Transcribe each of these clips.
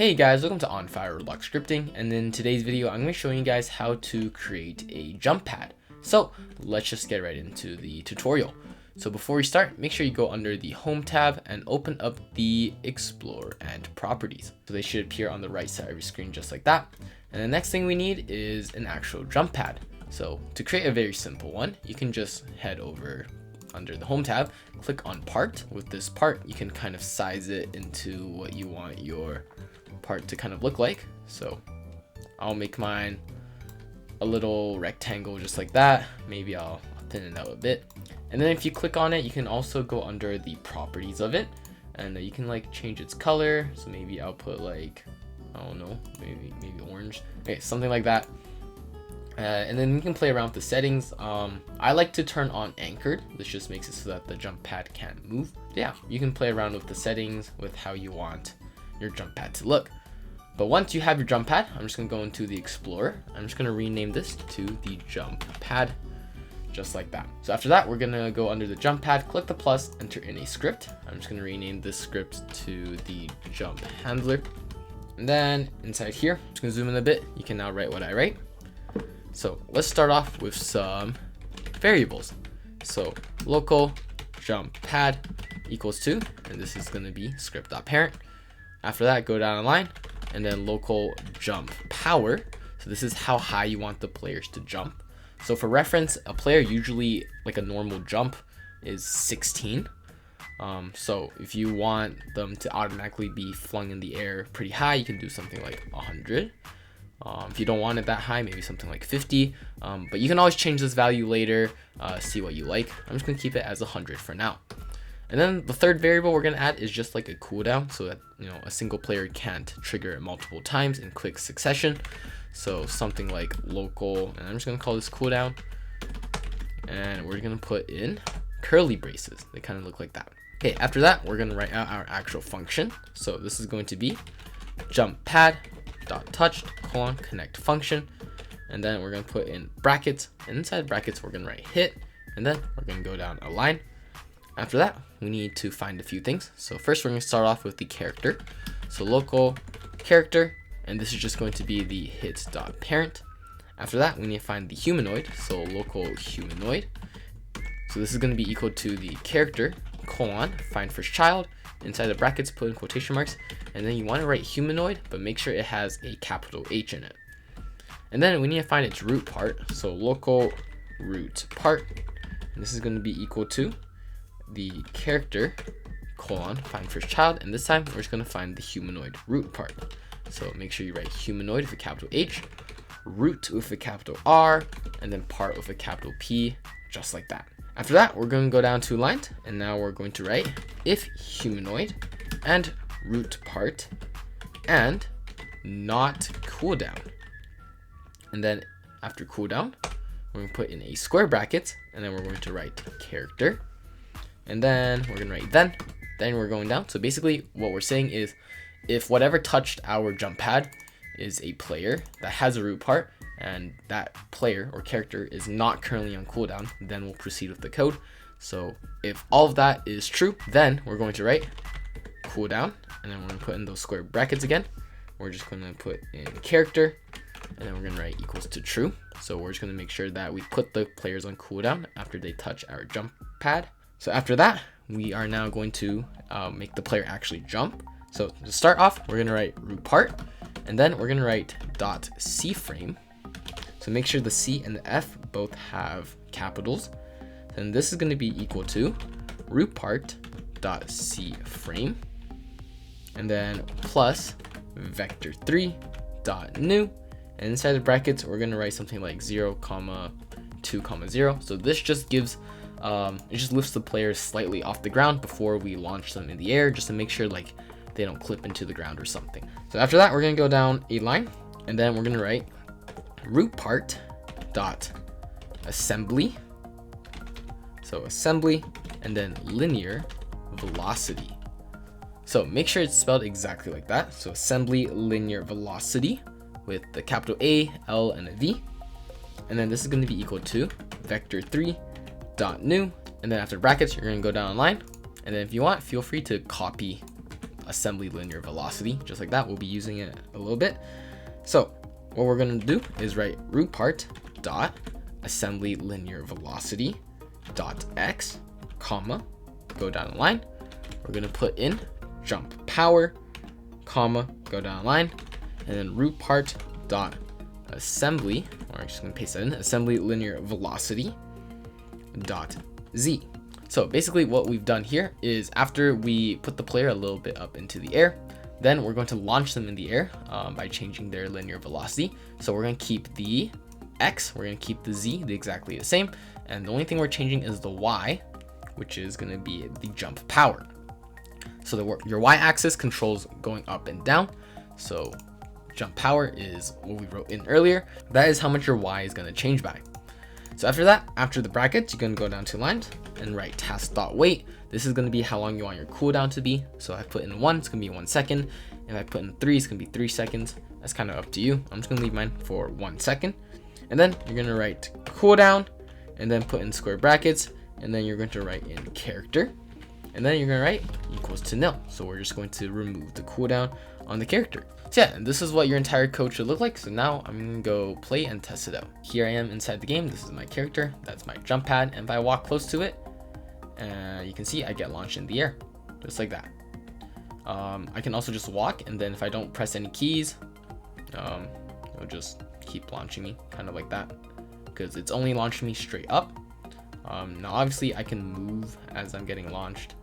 Hey guys, welcome to OnFireRobloxScripting, and in today's video I'm going to be showing you guys how to create a jump pad. So let's just get right into the tutorial. So before we start, make sure you go under the Home tab and open up the Explore and Properties. So they should appear on the right side of your screen just like that. And the next thing we need is an actual jump pad. So to create a very simple one, you can just head over under the Home tab, click on Part. With this part, you can kind of size it into what you want your part to kind of look like. So I'll make mine a little rectangle just like that. Maybe I'll thin it out a bit. And then if you click on it, you can also go under the properties of it, and you can like change its color. So maybe I'll put like, I don't know, maybe orange. Okay, something like that. And then you can play around with the settings. I like to turn on anchored. This just makes it so that the jump pad can't move. Yeah, you can play around with the settings with how you want your jump pad to look. But once you have your jump pad, I'm just gonna go into the Explorer. I'm just gonna rename this to the jump pad, just like that. So after that, we're gonna go under the jump pad, click the plus, enter in a script. I'm just gonna rename this script to the jump handler. And then inside here, I'm just gonna zoom in a bit. You can now write what I write. So let's start off with some variables. So local jump pad equals 2, and this is gonna be script.parent. After that, go down a line, and then local jump power. So this is how high you want the players to jump. So for reference, a player usually, like a normal jump, is 16. So if you want them to automatically be flung in the air pretty high, you can do something like 100. If you don't want it that high, maybe something like 50. But you can always change this value later, see what you like. I'm just gonna keep it as 100 for now. And then the third variable we're gonna add is just like a cooldown, so that a single player can't trigger it multiple times in quick succession. So something like local, and I'm just gonna call this cooldown. And we're gonna put in curly braces. They kind of look like that. Okay, after that, we're gonna write out our actual function. So this is going to be jump pad dot touched colon connect function. And then we're gonna put in brackets, and inside brackets we're gonna write hit, and then we're gonna go down a line. After that, we need to find a few things. So first we're going to start off with the character. So local character, and this is just going to be the hit.parent. After that, we need to find the humanoid. So local humanoid. So this is going to be equal to the character, colon, find first child. Inside the brackets, put in quotation marks. And then you want to write humanoid, but make sure it has a capital H in it. And then we need to find its root part. So local root part. And this is going to be equal to the character, colon, find first child, and this time we're just going to find the humanoid root part. So make sure you write humanoid with a capital H, root with a capital R, and then part with a capital P, just like that. After that, we're going to go down 2 lines, and now we're going to write if humanoid and root part and not cooldown. And then after cooldown, we're going to put in a square bracket, and then we're going to write character. And then we're gonna write then we're going down. So basically what we're saying is if whatever touched our jump pad is a player that has a root part, and that player or character is not currently on cooldown, then we'll proceed with the code. So if all of that is true, then we're going to write cooldown, and then we're gonna put in those square brackets again. We're just gonna put in character, and then we're gonna write equals to true. So we're just gonna make sure that we put the players on cooldown after they touch our jump pad. So after that, we are now going to make the player actually jump. So to start off, we're gonna write root part, and then we're gonna write dot C frame. So make sure the C and the F both have capitals. Then this is gonna be equal to root part dot C frame, and then plus vector 3 dot new. And inside the brackets, we're gonna write something like 0, 2, 0. So this just gives it just lifts the players slightly off the ground before we launch them in the air, just to make sure like they don't clip into the ground or something. So after that, we're gonna go down a line, and then we're gonna write root part dot assembly. So assembly, and then linear velocity. So make sure it's spelled exactly like that. So assembly linear velocity with the capital A, L, and a V. And then this is going to be equal to vector 3 dot new, and then after brackets you're going to go down a line, and then if you want, feel free to copy assembly linear velocity, just like that. We'll be using it a little bit. So what we're going to do is write root part dot assembly linear velocity dot x, comma, go down the line. We're going to put in jump power, comma, go down the line, and then root part dot assembly, or I'm just going to paste that in, assembly linear velocity dot z. So basically what we've done here is after we put the player a little bit up into the air, then we're going to launch them in the air by changing their linear velocity. So we're going to keep the x, we're going to keep the z exactly the same, and the only thing we're changing is the y, which is going to be the jump power. So your y-axis controls going up and down. So jump power is what we wrote in earlier. That is how much your y is going to change by. So after that, after the brackets, you're going to go down 2 lines and write task.wait. This is going to be how long you want your cooldown to be. So if I put in 1, it's going to be 1 second. If I put in 3, it's going to be 3 seconds. That's kind of up to you. I'm just going to leave mine for 1 second. And then you're going to write cooldown and then put in square brackets. And then you're going to write in character. And then you're going to write equals to nil. So we're just going to remove the cooldown on the character. So yeah, and this is what your entire code should look like. So now I'm going to go play and test it out. Here I am inside the game. This is my character. That's my jump pad. And if I walk close to it, you can see I get launched in the air, just like that. I can also just walk, and then if I don't press any keys, it'll just keep launching me, kind of like that, because it's only launching me straight up. Now obviously I can move as I'm getting launched,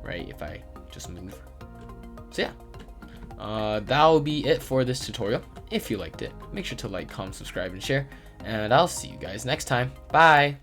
right, if I just move. So yeah, that'll be it for this tutorial. If you liked it, make sure to like, comment, subscribe, and share, and I'll see you guys next time. Bye!